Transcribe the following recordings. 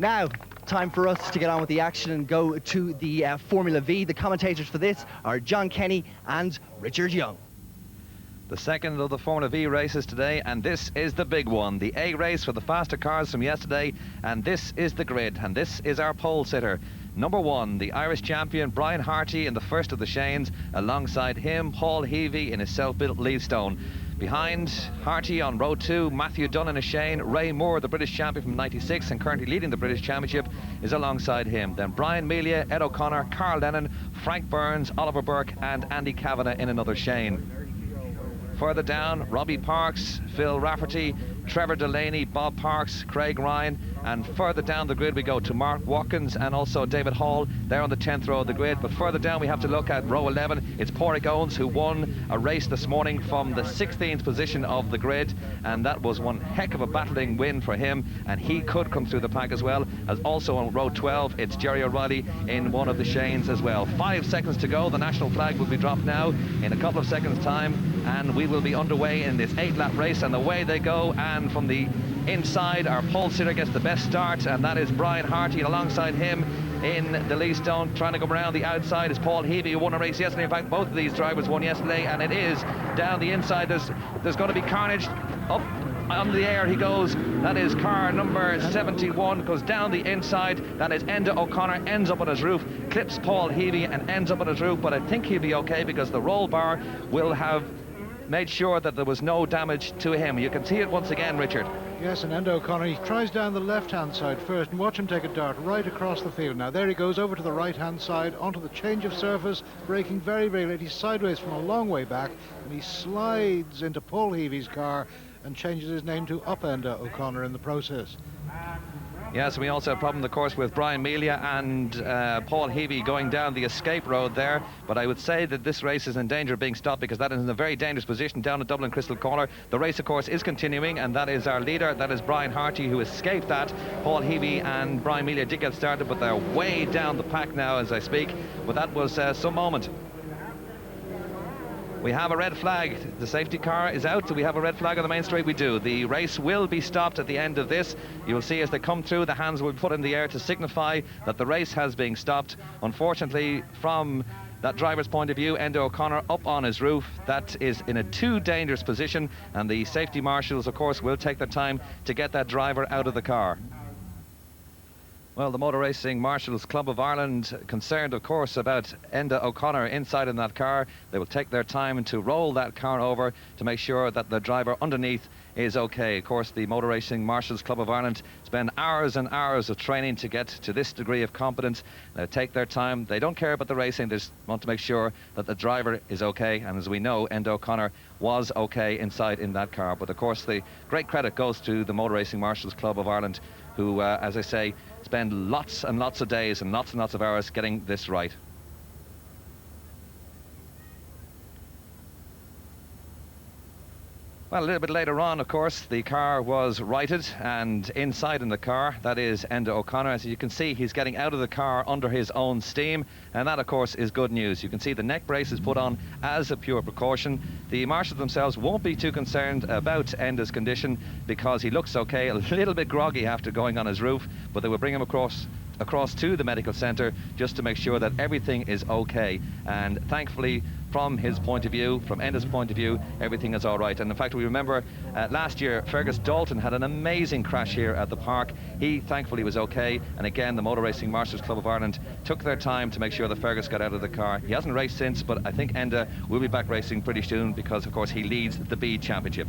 Now, time for us to get on with the action and go to the Formula Vee. The commentators for this are John Kenny and Richard Young. The second of the Formula Vee races today, and this is the big one, the A race for the faster cars from yesterday, and this is the grid, and this is our pole sitter. Number 1, the Irish champion Brian Hearty in the first of the Shanes, alongside him Paul Heavey in his self-built Leadstone. Behind Hearty on row 2, Matthew Dunn in a Shane. Ray Moore, the British champion from '96 and currently leading the British Championship, is alongside him. Then Brian Melia, Ed O'Connor, Carl Lennon, Frank Burns, Oliver Burke and Andy Kavanagh in another Shane. Further down, Robbie Parks, Phil Rafferty, Trevor Delaney, Bob Parks, Craig Ryan, and further down the grid we go to Mark Watkins and also David Hall. They're on the 10th row of the grid, but further down we have to look at row 11. It's Pádraig Owens who won a race this morning from the 16th position of the grid, and that was one heck of a battling win for him, and he could come through the pack as well. As also on row 12, it's Jerry O'Reilly in one of the Shanes as well. 5 seconds to go. The national flag will be dropped now in a couple of seconds time, and we will be underway in this 8-lap race, and away they go. And from the inside, our pole sitter gets the best start, and that is Brian Hearty, and alongside him in the Leadstone, trying to come around the outside, is Paul Heavey, who won a race yesterday. In fact, both of these drivers won yesterday, and it is down the inside. There's going to be carnage. Up on the air he goes. That is car number 71, goes down the inside. That is Enda O'Connor, ends up on his roof, clips Paul Heavey and ends up on his roof, but I think he'll be okay because the roll bar will have made sure that there was no damage to him. You can see it once again, Richard. Yes, and Enda O'Connor, he tries down the left-hand side first, and watch him take a dart right across the field. Now there he goes over to the right-hand side, onto the change of surface, braking very, very late. He's sideways from a long way back, and he slides into Paul Heavey's car and changes his name to Up Enda O'Connor in the process. Yes, we also have a problem, of course, with Brian Melia and Paul Heavey going down the escape road there. But I would say that this race is in danger of being stopped because that is in a very dangerous position down at Dublin Crystal Corner. The race, of course, is continuing, and that is our leader. That is Brian Hearty, who escaped that. Paul Heavey and Brian Melia did get started, but they're way down the pack now as I speak. But that was some moment. We have a red flag. The safety car is out. Do we have a red flag on the main straight? We do. The race will be stopped at the end of this. You will see as they come through, the hands will be put in the air to signify that the race has been stopped. Unfortunately, from that driver's point of view, Enda O'Connor up on his roof. That is in a too dangerous position, and the safety marshals, of course, will take their time to get that driver out of the car. Well, the Motor Racing Marshals Club of Ireland, concerned, of course, about Enda O'Connor inside in that car. They will take their time to roll that car over to make sure that the driver underneath is okay. Of course, the Motor Racing Marshals Club of Ireland spend hours and hours of training to get to this degree of competence. They take their time. They don't care about the racing. They just want to make sure that the driver is okay. And as we know, Enda O'Connor was okay inside in that car. But of course, the great credit goes to the Motor Racing Marshals Club of Ireland, who, as I say, spend lots and lots of days and lots of hours getting this right. Well, a little bit later on, of course, the car was righted, and inside in the car, that is Enda O'Connor. As you can see, he's getting out of the car under his own steam, and that, of course, is good news. You can see the neck brace is put on as a pure precaution. The marshals themselves won't be too concerned about Enda's condition because he looks okay, a little bit groggy after going on his roof, but they will bring him across to the medical centre just to make sure that everything is okay. And thankfully, from his point of view, from Enda's point of view, everything is all right. And in fact, we remember last year Fergus Dalton had an amazing crash here at the park. He thankfully was okay, and again the Motor Racing Marshals Club of Ireland took their time to make sure that Fergus got out of the car. He hasn't raced since, but I think Enda will be back racing pretty soon because of course he leads the B Championship.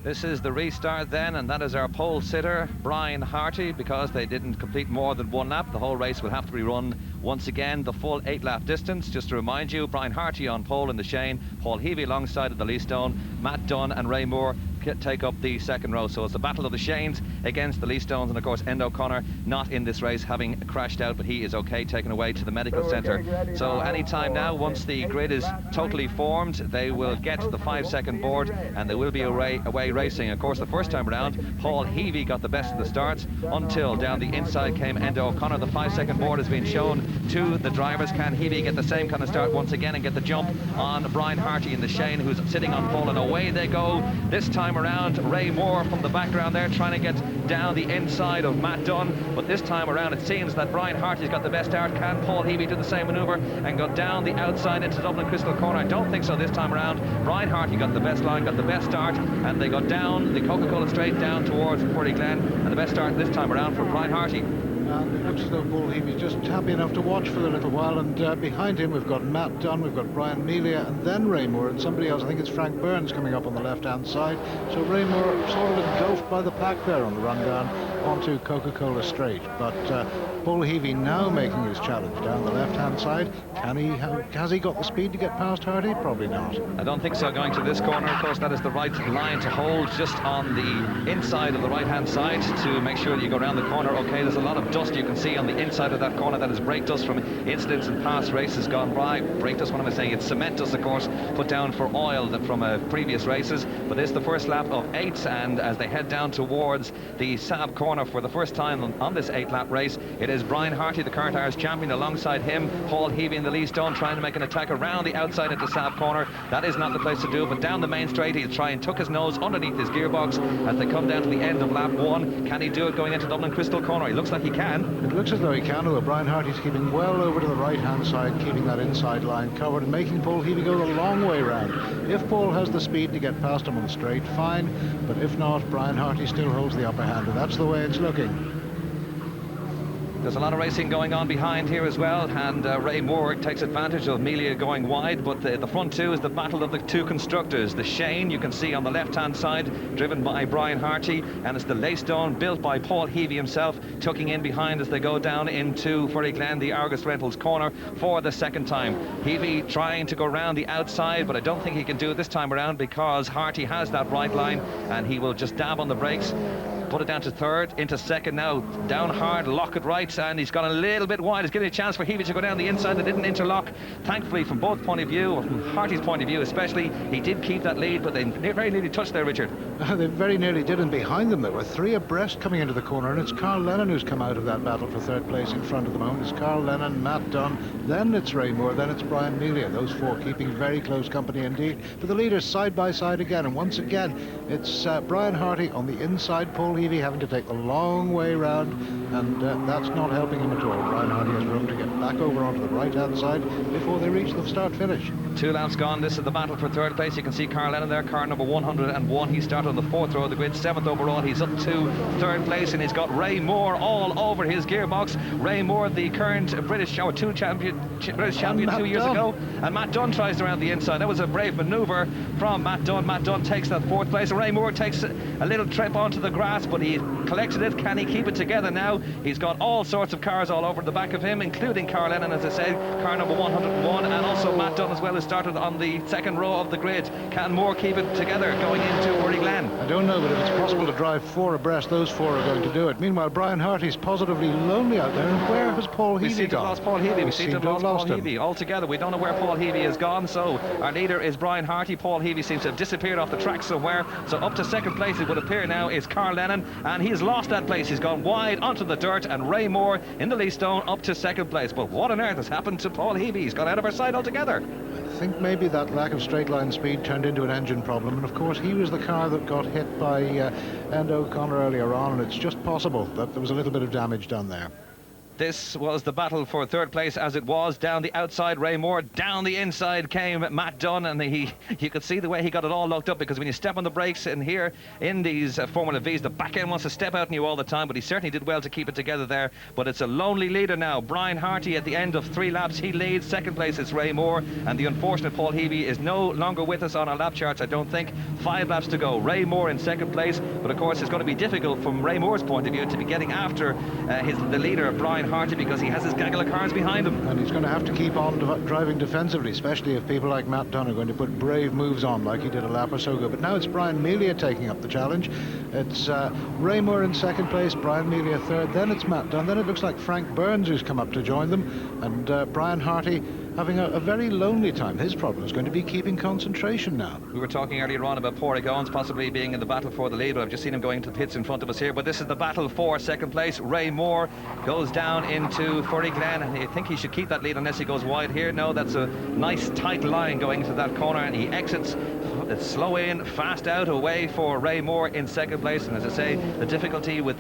This is the restart then, and that is our pole sitter, Brian Hearty. Because they didn't complete more than one lap, the whole race will have to be run once again, the full 8-lap distance. Just to remind you, Brian Hearty on pole in the Shane, Paul Heavey alongside of the Leadstone, Matt Dunn and Ray Moore take up the second row. So it's the battle of the Shanes against the Leadstones, and of course Enda O'Connor not in this race, having crashed out, but he is okay, taken away to the medical centre. So any time now, once the grid is totally formed, they will get the 5-second board and they will be away racing. Of course, the first time around, Paul Heavey got the best of the starts until down the inside came Enda O'Connor. The 5-second board has been shown to the drivers. Can Heavey get the same kind of start once again and get the jump on Brian Hearty in the Shane, who's sitting on pole, and away they go. This time time around, Ray Moore from the background there trying to get down the inside of Matt Dunn, but this time around it seems that Brian Hearty's got the best start. Can Paul Heavey do the same manoeuvre and go down the outside into Dublin Crystal Corner? I don't think so this time around. Brian Hearty got the best line, got the best start, and they got down the Coca-Cola straight down towards Fergus Dalton, and the best start this time around for Brian Hearty. And it looks as though Paul Heavey's just happy enough to watch for a little while, and behind him we've got Matt Dunn, we've got Brian Melia, and then Ray Moore, and somebody else, I think it's Frank Burns, coming up on the left-hand side. So Ray Moore sort of engulfed by the pack there on the run down onto Coca-Cola straight. But Paul Heavey now making his challenge down the left-hand side. Has he got the speed to get past Hearty? Probably not. I don't think so, going to this corner. Of course, that is the right line to hold, just on the inside of the right-hand side to make sure that you go around the corner. Okay, there's a lot of dust you can see on the inside of that corner. That is brake dust from incidents in past races gone by. Brake dust, what am I saying? It's cement dust, of course, put down for oil from previous races. But it's the first lap of 8, and as they head down towards the Saab corner for the first time on this 8-lap race, it is Brian Hearty, the current Irish champion. Alongside him, Paul Heavey in the lead stone, trying to make an attack around the outside into Saab corner. That is not the place to do, but down the main straight he'll try and tuck his nose underneath his gearbox as they come down to the end of lap 1. Can he do it going into Dublin Crystal Corner? He looks like he can. It looks as though he can, although Brian Hearty's keeping well over to the right-hand side, keeping that inside line covered and making Paul Heavey go the long way round. If Paul has the speed to get past him on the straight, fine, but if not, Brian Hearty still holds the upper hand, and that's the way it's looking. There's a lot of racing going on behind here as well, and Ray Moore takes advantage of Melia going wide, but the front two is the battle of the two constructors. The Shane, you can see on the left-hand side, driven by Brian Hearty, and it's the Laystone, built by Paul Heavey himself, tucking in behind as they go down into Fergus Dalton, the Argus Rentals corner, for the second time. Heavey trying to go around the outside, but I don't think he can do it this time around because Hearty has that right line, and he will just dab on the brakes. Put it down to third, into second now, down hard, lock it right, and he's gone a little bit wide. It's giving a chance for Heavey to go down the inside. They didn't interlock. Thankfully, from both point of view, from Harty's point of view especially, he did keep that lead, but they very nearly touched there, Richard. They very nearly did, and behind them there were 3 abreast coming into the corner, and it's Carl Lennon who's come out of that battle for third place in front of the moment. It's Carl Lennon, Matt Dunn, then it's Ray Moore, then it's Brian Melia. Those 4 keeping very close company indeed. But the leaders side by side again, and once again, it's Brian Hearty on the inside, Paul Heavey having to take the long way round, and that's not helping him at all. Brian Hearty has room to get back over onto the right-hand side before they reach the start-finish. 2 laps gone. This is the battle for third place. You can see Carl Lennon there, car number 101. He started on the 4th row of the grid, 7th overall. He's up to third place, and he's got Ray Moore all over his gearbox. Ray Moore, the current British champion 2 years ago, and Matt Dunn tries around the inside. That was a brave manoeuvre from Matt Dunn. Matt Dunn takes that 4th place. Ray Moore takes a little trip onto the grass, but he collected it. Can he keep it together now? He's got all sorts of cars all over the back of him, including Carl Lennon, as I said, car number 101, and also Matt Dunn as well, has started on the 2nd row of the grid. Can Moore keep it together going into Fergus Dalton? I don't know, but if it's possible to drive 4 abreast, those 4 are going to do it. Meanwhile, Brian Hearty's positively lonely out there, and where has Paul Heavey gone? We seem to have lost Paul Heavey. We seem to have lost Paul Heavey altogether. We don't know where Paul Heavey has gone, so our leader is Brian Hearty. Paul Heavey seems to have disappeared off the track somewhere, so up to 2nd place it would appear now is Carl Lennon, and he's lost that place. He's gone wide onto the dirt, and Ray Moore in the Leastone up to 2nd place. But what on earth has happened to Paul Heavey? He's gone out of our sight altogether. I think maybe that lack of straight line speed turned into an engine problem, and of course he was the car that got hit by Enda O'Connor earlier on, and it's just possible that there was a little bit of damage done there. This was the battle for third place as it was. Down the outside, Ray Moore. Down the inside came Matt Dunn, and you could see the way he got it all locked up, because when you step on the brakes in here, in these Formula V's, the back end wants to step out on you all the time, but he certainly did well to keep it together there. But it's a lonely leader now. Brian Hearty at the end of 3 laps, he leads. 2nd place is Ray Moore, and the unfortunate Paul Heavey is no longer with us on our lap charts, I don't think. 5 laps to go. Ray Moore in 2nd place, but of course it's going to be difficult from Ray Moore's point of view to be getting after the leader, Brian Hearty, because he has his gaggle of cars behind him. And he's going to have to keep on driving defensively, especially if people like Matt Dunn are going to put brave moves on like he did a lap or so ago. But now it's Brian Melia taking up the challenge. It's Ray Moore in 2nd place, Brian Melia 3rd, then it's Matt Dunn, then it looks like Frank Burns who's come up to join them, and Brian Hearty having a very lonely time. His problem is going to be keeping concentration now. We were talking earlier on about Pádraig Owens possibly being in the battle for the lead, but I've just seen him going to the pits in front of us here. But this is the battle for 2nd place. Ray Moore goes down into Fergus Dalton, and I think he should keep that lead unless he goes wide here. No, that's a nice tight line going into that corner, and he exits It's slow in, fast out, away for Ray Moore in second place. And as I say, the difficulty with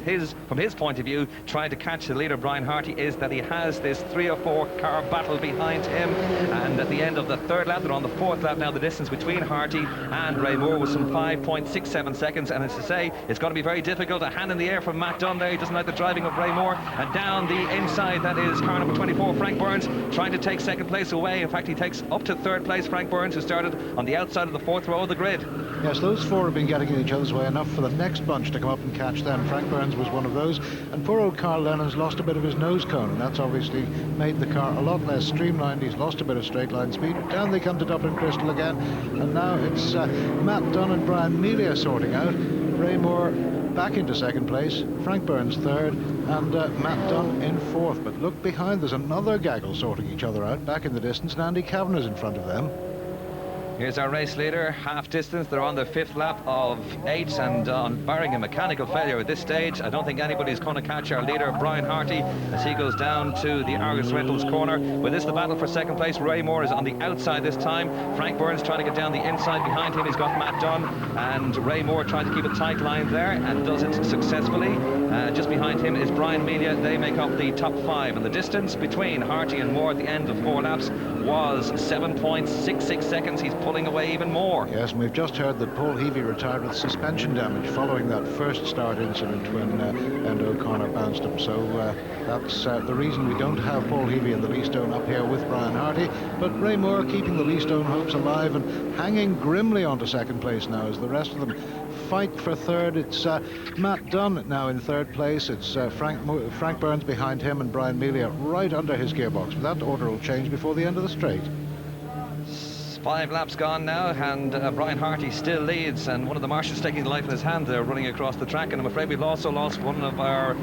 from his point of view, trying to catch the leader Brian Hearty, is that he has this 3 or 4 car battle behind him. And at the end of the third lap, they're on the fourth lap now, the distance between Hearty and Ray Moore was some 5.67 seconds. And as I say, it's going to be very difficult. A hand in the air from Matt Dunn there. He doesn't like the driving of Ray Moore. And down the inside, that is car number 24, Frank Burns, trying to take second place away. In fact, he takes up to third place, Frank Burns, who started on the outside of the fourth row of the grid. Yes, those four have been getting in each other's way enough for the next bunch to come up and catch them. Frank Burns was one of those, and poor old Carl Lennon's lost a bit of his nose cone, and that's obviously made the car a lot less streamlined. He's lost a bit of straight line speed. Down they come to Dublin Crystal again, and now it's Matt Dunn and Brian Melia sorting out. Ray Moore back into second place, Frank Burns third, and Matt Dunn in fourth. But look behind, there's another gaggle sorting each other out back in the distance, and Andy Kavanagh's in front of them. Here's our race leader, half distance. They're on their fifth lap of 8, and barring a mechanical failure at this stage, I don't think anybody's going to catch our leader, Brian Hearty, as he goes down to the Argus Rentals corner. But this is the battle for second place. Ray Moore is on the outside this time. Frank Burns trying to get down the inside. Behind him, he's got Matt Dunn, and Ray Moore trying to keep a tight line there, and does it successfully. Just behind him is Brian Melia. They make up the top 5, and the distance between Hearty and Moore at the end of 4 laps was 7.66 seconds. He's pulling away even more. Yes, and we've just heard that Paul Heavey retired with suspension damage following that first start incident when Enda O'Connor bounced him. So that's the reason we don't have Paul Heavey and the Lee Stone up here with Brian Hearty. But Ray Moore keeping the Lee Stone hopes alive and hanging grimly onto second place now as the rest of them fight for third. It's Matt Dunn now in third place. It's Frank Burns behind him, and Brian Melia right under his gearbox. But that order will change before the end of the straight. 5 laps gone now, and Brian Hearty still leads, and one of the marshals taking life in his hand there, running across the track. And I'm afraid we've also lost one of our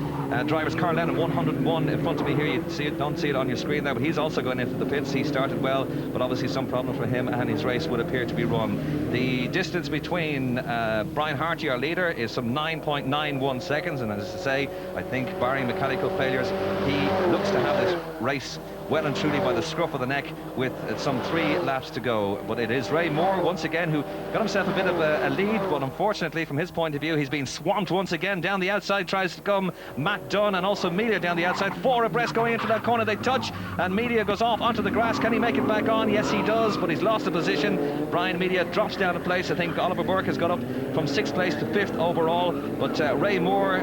drivers, Carl Lennon, 101 in front of me here. You see it, don't see it on your screen there, but he's also going into the pits. He started well, but obviously some problem for him, and his race would appear to be run. The distance between Brian Hearty, our leader, is some 9.91 seconds, and as I say, I think barring mechanical failures, he looks to have this race well and truly by the scruff of the neck with some 3 laps to go. But it is Ray Moore once again who got himself a bit of a lead, but unfortunately from his point of view he's been swamped once again. Down the outside tries to come Matt Dunn, and also Melia down the outside. 4 abreast going into that corner. They touch and Melia goes off onto the grass. Can he make it back on? Yes, he does, but he's lost the position. Brian Melia drops down a place. I think Oliver Burke has got up from 6th place to 5th overall, but Ray Moore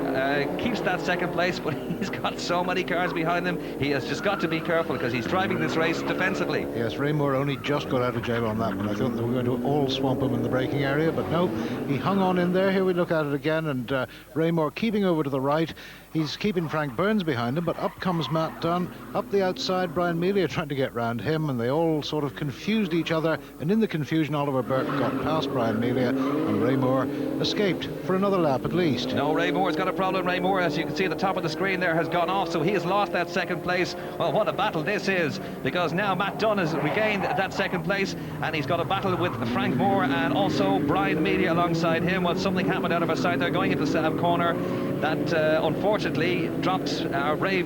keeps that second place, but he's got so many cars behind him. He has just got to be careful because he's driving this race defensively. Yes, Ray Moore only just got out of jail on that one. I thought they were going to all swamp him in the braking area, but no, he hung on in there. Here we look at it again, and Ray Moore keeping over to the right. He's keeping Frank Burns behind him, but up comes Matt Dunn. Up the outside, Brian Melia trying to get round him, and they all sort of confused each other, and in the confusion Oliver Burke got past Brian Melia, and Ray Moore escaped for another lap at least. No, Ray Moore's got a problem. Ray Moore, as you can see at the top of the screen there, has gone off, so he has lost that second place. Well, what a battle this is, because now Matt Dunn has regained that second place, and he's got a battle with Frank Moore and also Brian Melia alongside him. Well, something happened out of our side there going into the corner that unfortunately dropped Ray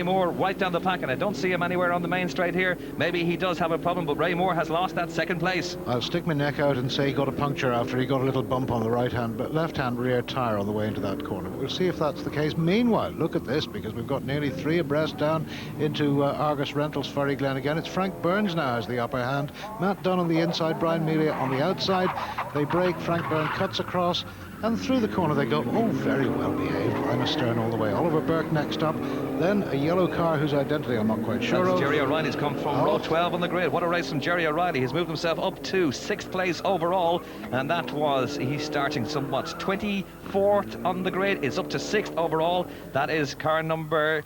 Moore right down the pack, and I don't see him anywhere on the main straight here. Maybe he does have a problem, but Ray Moore has lost that second place. I'll stick my neck out and say he got a puncture after he got a little bump on the left-hand rear tyre on the way into that corner. But we'll see if that's the case. Meanwhile, look at this, because we've got nearly 3 abreast down into Argus Rentals, Ferry Glen again. It's Frank Burns now has the upper hand. Matt Dunn on the inside, Brian Melia on the outside. They break, Frank Burns cuts across, and through the corner they go. Oh, very well behaved. I'm astern all the way. Oliver Burke next up. Then a yellow car whose identity I'm not quite sure of. Jerry O'Reilly's come from row 12 on the grid. What a race from Jerry O'Reilly. He's moved himself up to 6th place overall, and that was, he's starting somewhat 24th on the grid. Is up to 6th overall. That is car number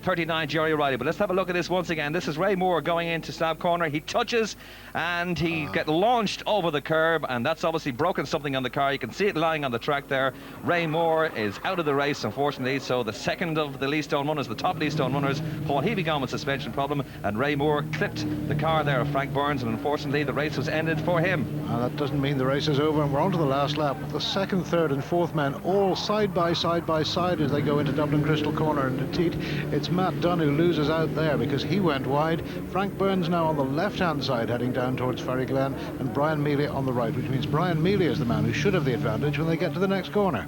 39, Jerry O'Reilly. But let's have a look at this once again. This is Ray Moore going into slab corner. He touches and he gets launched over the curb, and that's obviously broken something on the car. You can see it lying on the track there. Ray Moore is out of the race, unfortunately. So the second of the Lee Stone runners, the top Lee Stone runners, Paul Heavey gone with suspension problem, and Ray Moore clipped the car there of Frank Burns, and unfortunately the race was ended for him. That doesn't mean the race is over, and we're on to the last lap. The second, third and fourth men all side by side as they go into Dublin Crystal Corner, and indeed it's It's Matt Dunn who loses out there because he went wide. Frank Burns now on the left-hand side heading down towards Ferryglen, and Brian Mealy on the right, which means Brian Mealy is the man who should have the advantage when they get to the next corner.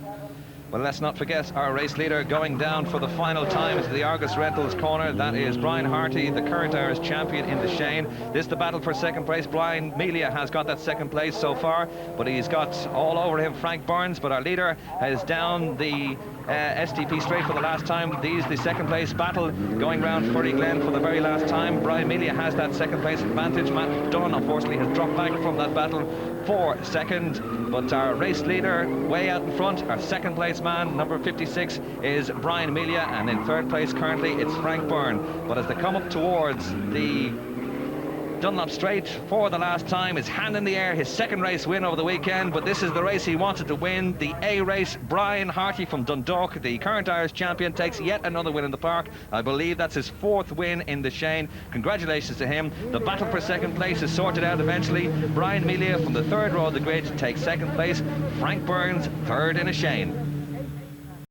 Well, let's not forget our race leader going down for the final time into the Argus Rentals corner. That is Brian Hearty, the current Irish champion in the Shane. This is the battle for second place. Brian Mealy has got that second place so far, but he's got all over him Frank Burns. But our leader is down the STP straight for the last time. These the second place battle going round Ferryglen for the very last time. Brian Mealy has that second place advantage. Matt Dunn unfortunately has dropped back from that battle for second, but our race leader way out in front, our second place man, number 56, is Brian Mealy, and in third place currently it's Frank Byrne. But as they come up towards the Dunlop Straight for the last time, his hand in the air, his second race win over the weekend, but this is the race he wanted to win, the A race. Brian Hearty from Dundalk, the current Irish champion, takes yet another win in the park. I believe that's his fourth win in the Shane. Congratulations to him. The battle for second place is sorted out eventually. Brian Mealy from the third row of the grid takes second place. Frank Burns third in a Shane.